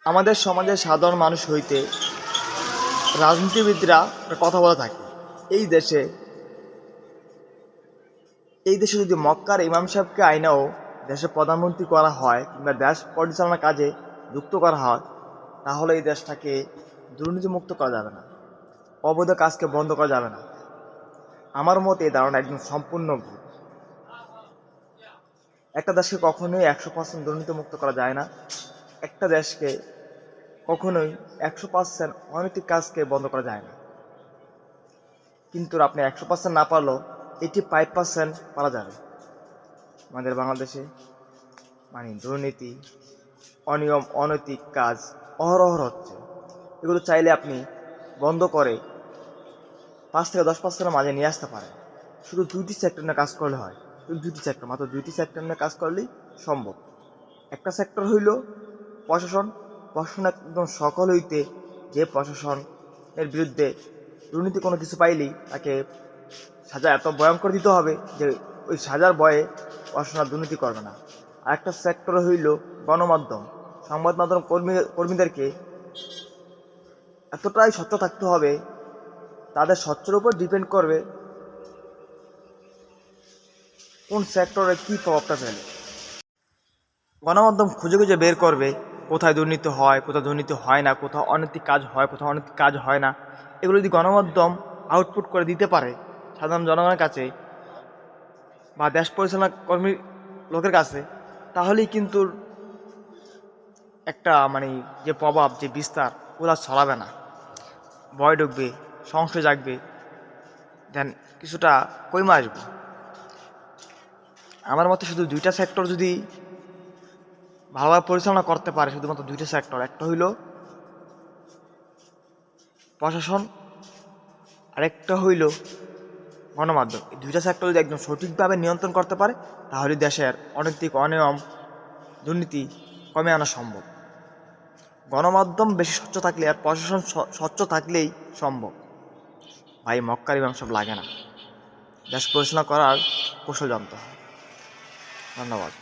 আমাদের সমাজের সাধারণ মানুষ হইতে রাজনীতিবিদরা কথা বলে থাকে। এই দেশে যদি মক্কার ইমাম সাহেবকে আইনাও দেশের প্রধানমন্ত্রী করা হয় কিংবা দেশ পরিচালনার কাজে যুক্ত করা হয়, তাহলে এই দেশটাকে দুর্নীতিমুক্ত করা যাবে না, অবৈধ কাজকে বন্ধ করা যাবে না। আমার মতে এই ধারণা একদম সম্পূর্ণ ভুল। একটা দেশকে কখনোই 100% দুর্নীতিমুক্ত করা যায় না। একটা দেশকে কখনোই 100% অনৈতিক কাজকে বন্ধ করা যায় না। কিন্তু আপনি 100% না পারলেও 85% পারা যাবে। আমাদের বাংলাদেশে দুর্নীতি, অনিয়ম, অনৈতিক কাজ অহরহ হচ্ছে। এগুলো চাইলে আপনি বন্ধ করে 5 থেকে 10% মাঝে নিয়ে আসতে পারেন। শুধু 2টি সেক্টর নিয়ে কাজ করলে হয়। শুধু 2টি সেক্টর, মাত্র 2টি সেক্টর নিয়ে কাজ করলেই সম্ভব। একটা সেক্টর হইল প্রশাসন। প্রশাসন একদম সকল হইতে যে প্রশাসনের বিরুদ্ধে দুর্নীতি কোনো কিছু পাইলেই তাকে সাজা এত ভয়ঙ্কর দিতে হবে যে ওই সাজার ভয়ে প্রশাসন দুর্নীতি করবে না। আর একটা সেক্টর হইল গণমাধ্যম। সংবাদ মাধ্যম কর্মীদেরকে এতটাই স্বচ্ছ থাকতে হবে, তাদের স্বচ্ছর উপর ডিপেন্ড করবে কোন সেক্টরে কী প্রভাবটা ফেলে। গণমাধ্যম খুঁজে খুঁজে বের করবে কোথায় দুর্নীতি হয়, কোথায় দুর্নীতি হয় না, কোথাও অনৈতিক কাজ হয়, কোথাও অনৈতিক কাজ হয় না। এগুলো যদি গণমাধ্যম আউটপুট করে দিতে পারে সাধারণ জনগণের কাছে বা দেশ পরিচালনা কর্মী লোকের কাছে, তাহলেই কিন্তু একটা যে প্রভাব, যে বিস্তার, ওরা ছড়াবে না। ভয় ঢুকবে, সংশয় জাগবে, দেন কিছুটা কমে আসবে। আমার মতে শুধু 2টা সেক্টর যদি ভালোভাবে পরিচালনা করতে পারে, শুধুমাত্র 2টা সেক্টর, একটা হইল প্রশাসন, আরেকটা হইল গণমাধ্যম। এই 2টা সেক্টর যদি একদম সঠিকভাবে নিয়ন্ত্রণ করতে পারে, তাহলে দেশের অনৈতিক, অনিয়ম, দুর্নীতি কমে আনা সম্ভব। গণমাধ্যম বেশি স্বচ্ছ থাকলে আর প্রশাসন স্বচ্ছ থাকলেই সম্ভব। ভাই, মক্কার ইমাম সব লাগে না, দেশ পরিচালনা করার কৌশল জানতে হয়। ধন্যবাদ।